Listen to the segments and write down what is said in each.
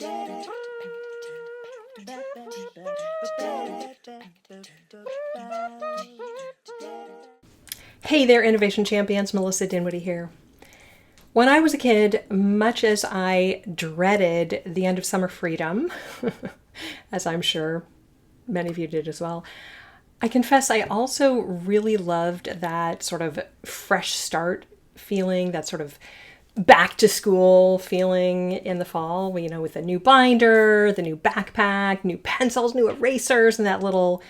Hey there, Innovation Champions. Melissa Dinwiddie here. When I was a kid, much as I dreaded the end of summer freedom, as I'm sure many of you did as well, I confess I also really loved that sort of fresh start feeling, that sort of back to school feeling in the fall, with a new binder, the new backpack, new pencils, new erasers, and that little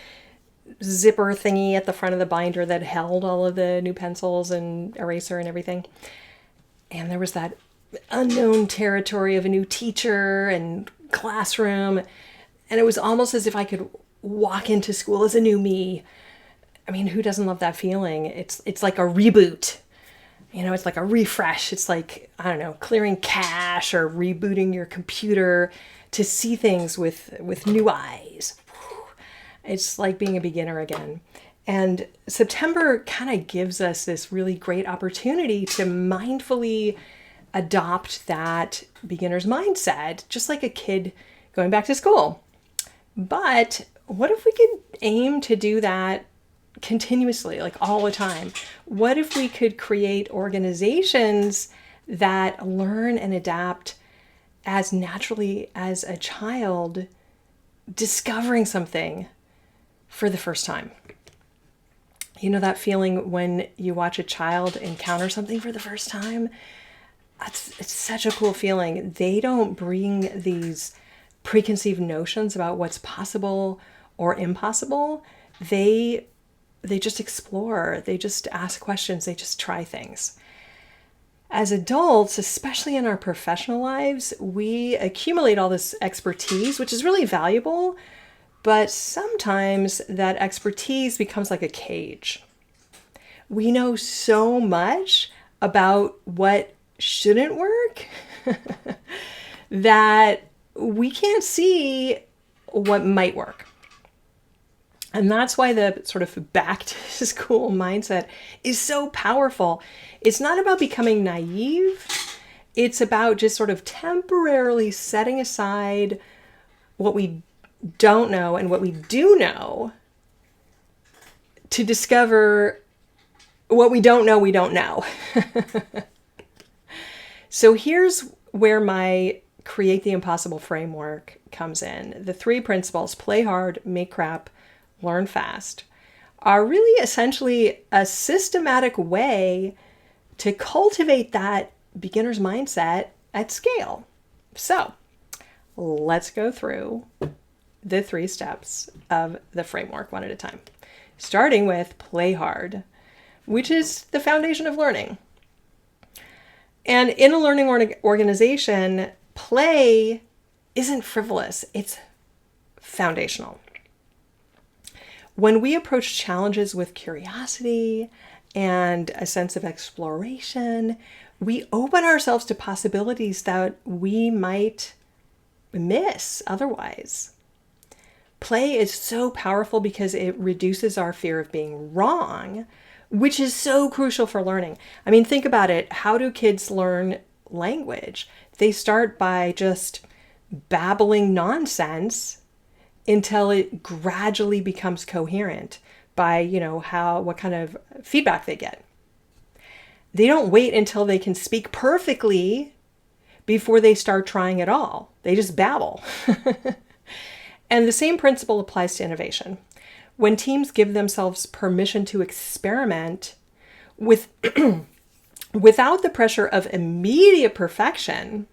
zipper thingy at the front of the binder that held all of the new pencils and eraser and everything. And there was that unknown territory of a new teacher and classroom. And it was almost as if I could walk into school as a new me. I mean, who doesn't love that feeling? It's like a reboot. It's like a refresh. It's like, I don't know, clearing cache or rebooting your computer to see things with new eyes. It's like being a beginner again. And September kind of gives us this really great opportunity to mindfully adopt that beginner's mindset, just like a kid going back to school. But what if we could aim to do that continuously, like all the time? What if we could create organizations that learn and adapt as naturally as a child discovering something for the first time? That feeling when you watch a child encounter something for the first time? It's such a cool feeling. They don't bring these preconceived notions about what's possible or impossible. They just explore. They just ask questions. They just try things. As adults, especially in our professional lives, we accumulate all this expertise, which is really valuable. But sometimes that expertise becomes like a cage. We know so much about what shouldn't work that we can't see what might work. And that's why the sort of back to school mindset is so powerful. It's not about becoming naive. It's about just sort of temporarily setting aside what we don't know and what we do know to discover what we don't know. So here's where my Create the Impossible framework comes in. The 3 principles, play hard, make crap, learn fast, are really essentially a systematic way to cultivate that beginner's mindset at scale. So let's go through the 3 steps of the framework one at a time, starting with play hard, which is the foundation of learning. And in a learning organization, play isn't frivolous, it's foundational. When we approach challenges with curiosity and a sense of exploration, we open ourselves to possibilities that we might miss otherwise. Play is so powerful because it reduces our fear of being wrong, which is so crucial for learning. I mean, think about it. How do kids learn language? They start by just babbling nonsense until it gradually becomes coherent by, what kind of feedback they get. They don't wait until they can speak perfectly before they start trying at all. They just babble. And the same principle applies to innovation. When teams give themselves permission to experiment without the pressure of immediate perfection,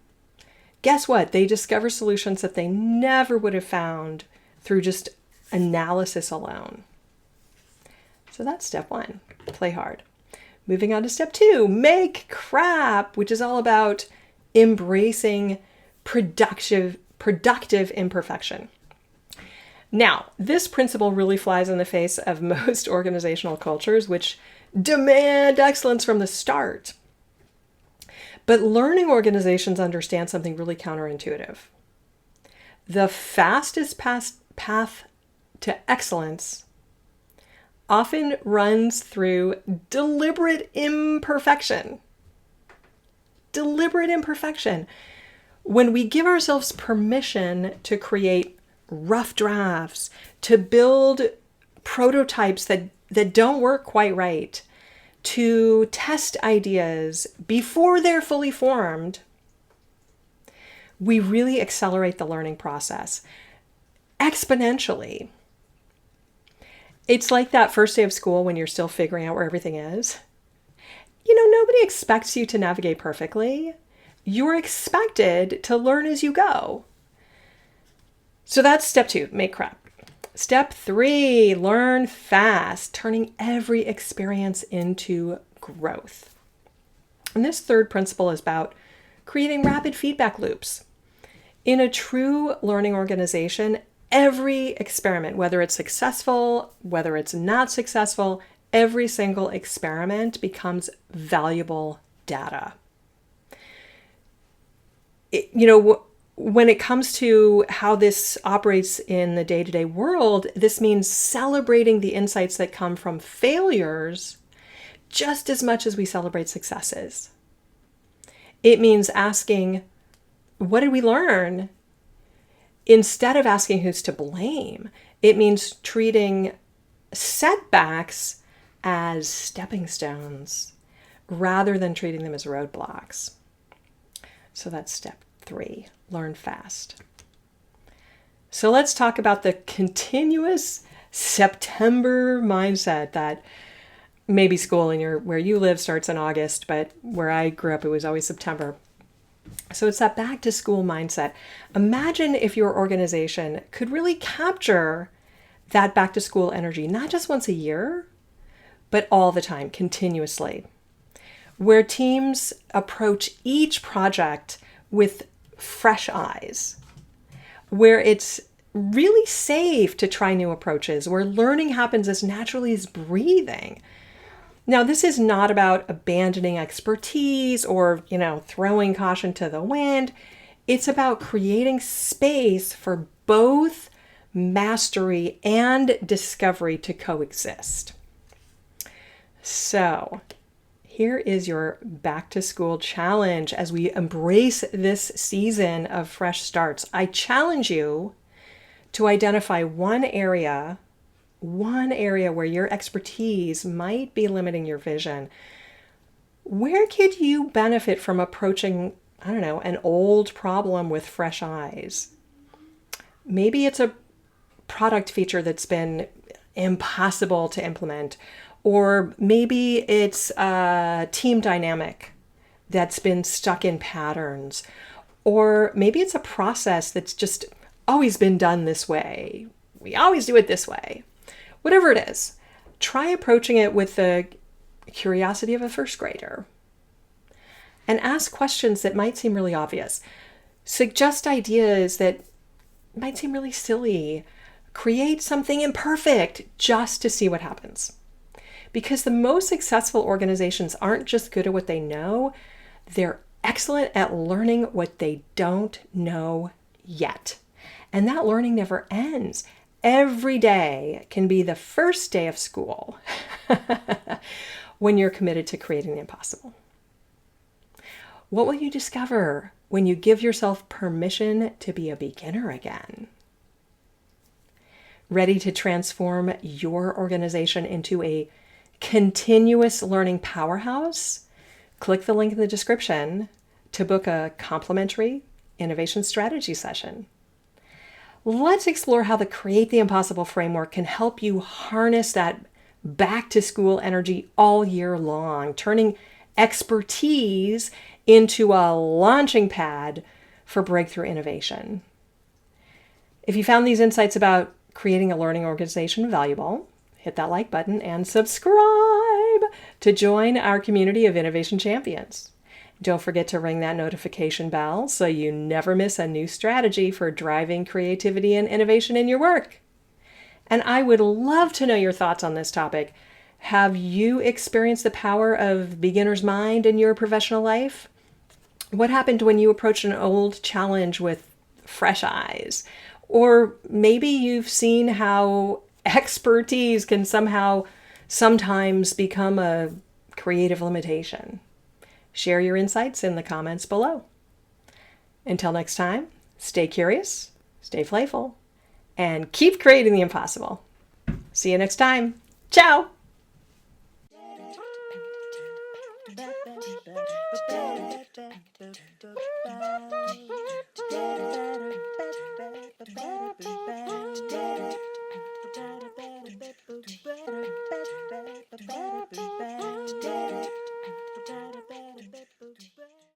guess what? They discover solutions that they never would have found through just analysis alone. So that's step 1, play hard. Moving on to step 2, make crap, which is all about embracing productive imperfection. Now, this principle really flies in the face of most organizational cultures, which demand excellence from the start. But learning organizations understand something really counterintuitive. The fastest path to excellence often runs through deliberate imperfection. Deliberate imperfection. When we give ourselves permission to create rough drafts, to build prototypes that don't work quite right, to test ideas before they're fully formed, we really accelerate the learning process exponentially. It's like that first day of school when you're still figuring out where everything is. Nobody expects you to navigate perfectly. You're expected to learn as you go. So that's step 2, make prep. Step 3, learn fast, turning every experience into growth. And this third principle is about creating rapid feedback loops. In a true learning organization, every experiment, whether it's successful, whether it's not successful, every single experiment becomes valuable data. When it comes to how this operates in the day-to-day world, this means celebrating the insights that come from failures just as much as we celebrate successes. It means asking, what did we learn? Instead of asking who's to blame. It means treating setbacks as stepping stones rather than treating them as roadblocks. So that's step 3, learn fast. So let's talk about the continuous September mindset that maybe school where you live starts in August, but where I grew up, it was always September. So it's that back to school mindset. Imagine if your organization could really capture that back to school energy, not just once a year, but all the time, continuously, where teams approach each project with fresh eyes, where it's really safe to try new approaches, where learning happens as naturally as breathing. Now, this is not about abandoning expertise or, throwing caution to the wind. It's about creating space for both mastery and discovery to coexist. So, here is your back to school challenge as we embrace this season of fresh starts. I challenge you to identify one area where your expertise might be limiting your vision. Where could you benefit from approaching, an old problem with fresh eyes? Maybe it's a product feature that's been impossible to implement, or maybe it's a team dynamic that's been stuck in patterns, or maybe it's a process that's just always been done this way. We always do it this way. Whatever it is, try approaching it with the curiosity of a first grader and ask questions that might seem really obvious. Suggest ideas that might seem really silly. Create something imperfect just to see what happens. Because the most successful organizations aren't just good at what they know, they're excellent at learning what they don't know yet. And that learning never ends. Every day can be the first day of school when you're committed to creating the impossible. What will you discover when you give yourself permission to be a beginner again? Ready to transform your organization into a continuous learning powerhouse? Click the link in the description to book a complimentary innovation strategy session. Let's explore how the Create the Impossible framework can help you harness that back to school energy all year long, turning expertise into a launching pad for breakthrough innovation. If you found these insights about creating a learning organization valuable, hit that like button and subscribe to join our community of innovation champions. Don't forget to ring that notification bell so you never miss a new strategy for driving creativity and innovation in your work. And I would love to know your thoughts on this topic. Have you experienced the power of beginner's mind in your professional life? What happened when you approached an old challenge with fresh eyes? Or maybe you've seen how expertise can sometimes become a creative limitation. Share your insights in the comments below. Until next time, stay curious, stay playful, and keep creating the impossible. See you next time. Ciao!